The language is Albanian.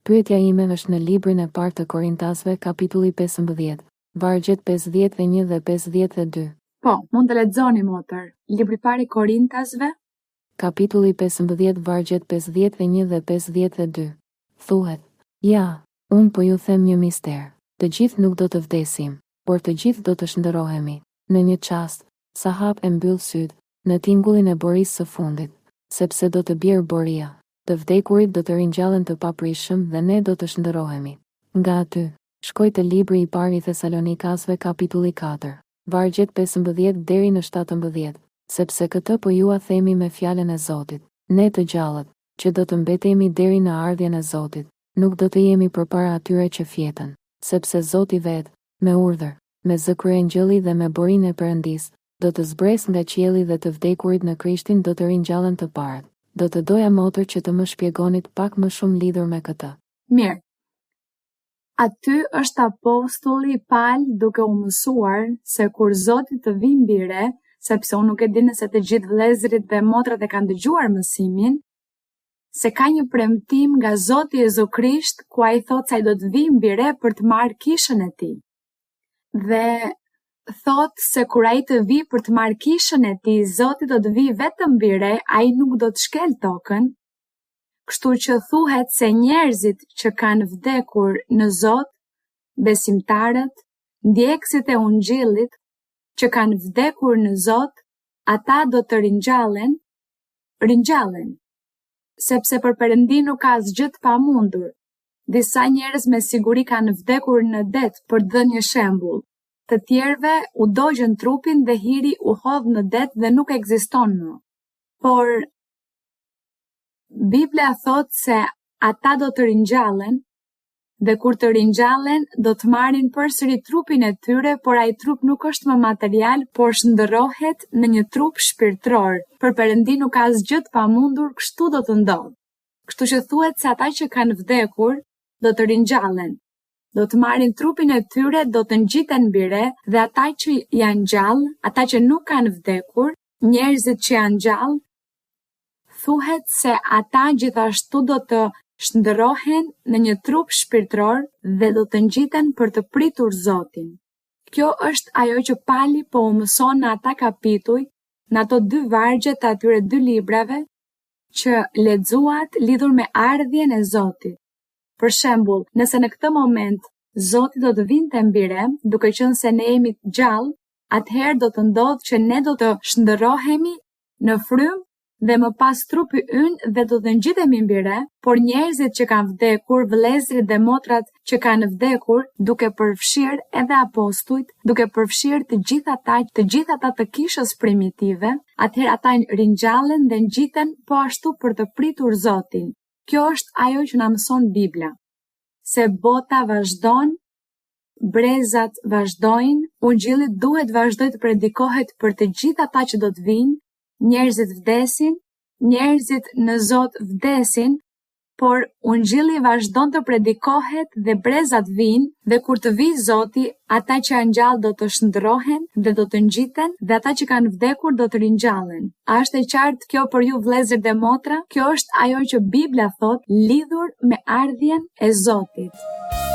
Pyetja ime është në librin e parë të Korintasve, kapitulli 15, vargjet 51 dhe 52. Po, mund të lexoni motër. Libri i parë i Korintasve, Kapitulli 15, vargjet 51 dhe 52. Thuhet: Ja, unë po ju them një mister. Të gjithë nuk do të vdesim, por të gjithë do të shndërrohemi. Në një çast, sa hap e mbyll syt, në tingullin e borisë së fundit, sepse do të bjerë boria. Të vdekurit do të ringjallen të paprishëm dhe ne do të shndërrohemi. Nga aty, shkoj te libri i parë i Thesalonikasve, kapitulli 4, vargjet 15 deri në 17, sepse këtë po jua themi me fjalën e Zotit. Ne të gjallët, që do të mbetemi deri në ardhjen e Zotit, nuk do të jemi përpara atyre që fjetën, sepse Zoti vetë, me urdhër, me zë kryengjëlli dhe me borinë e Perëndisë, do të zbresë nga qielli dhe të vdekurit në Krishtin do të ringjallen të parët. Do të doja motër që të më shpjegonit pak më shumë lidhur me këtë. mirë. Aty është apostulli Paul duke u mësuar se kur Zoti të vi mbi re, sepse unë nuk e di nëse të gjithë vëllezërit dhe motrat e kanë dëgjuar mësimin, se ka një premtim nga Zoti Jezu Krisht ku ai thotë se ai do të vi mbi re për të marrë kishën e tij. Dhe thotë se kur ai të vi për të marrë kishën e tij, Zoti do të vi vetëm mbi re, ai nuk do të shkel tokën. Kështu që thuhet se njerëzit që kanë vdekur në Zot, besimtarët, ndjekësit e Ungjillit, që kanë vdekur në Zot, ata do të ringjallen. Sepse për Perëndin nuk ka asgjë të pamundur. Disa njerëz me siguri kanë vdekur në det, për të dhënë një shembull. Të tjerëve u dogjën trupin dhe hiri u hodh në det dhe nuk ekziston më. Por Bibla thot se ata do të ringjallen dhe kur të ringjallen do të marrin përsëri trupin e tyre, por ai trup nuk është më material, por shndërrohet në një trup shpirtëror. Për Perëndin nuk ka asgjë të pamundur, kështu do të ndodhë. Kështu që thuhet se ata që kanë vdekur do të ringjallen. Do të marrin trupin e tyre, do të ngjiten mbi re dhe ata që janë gjallë, ata që nuk kanë vdekur, njerëzit që janë gjallë, thuhet se ata gjithashtu do të shndërrohen në një trup shpirtëror dhe do të ngjiten për të pritur Zotin. Kjo është ajo që Pali po u mëson në ata kapituj, në ato 2 vargje të atyre 2 librave që lexuat lidhur me ardhjen e Zotit. Për shembull, nëse në këtë moment Zoti do të vinte mbi re, duke qenë se ne jemi gjallë, atëherë do të ndodhë që ne do të shndërrohemi në frymë dhe më pas trupi ynë dhe do të ngjitemi mbi re, por njerëzit që kanë vdekur, vëllezërit dhe motrat që kanë vdekur, duke përfshirë edhe apostujt, duke përfshirë të gjithë ata të kishës primitive, atëherë ata ringjallen dhe ngjiten po ashtu për të pritur Zotin. Kjo është ajo që na mëson Bibla. Se bota vazhdon, brezat vazhdojnë, Ungjilli duhet vazhdoj të predikohet për të gjithë ata që do të vinë, njerëzit vdesin, njerëzit në Zot vdesin, por Ungjilli vazhdon të predikohet dhe brezat vinë, dhe kur të vijë Zoti, ata që janë gjallë do të shndërrohen dhe do të ngjiten, dhe ata që kanë vdekur do të ringjallen. A është e qartë kjo për ju vëllezër dhe motra? Kjo është ajo që Bibla thot lidhur me ardhjen e Zotit.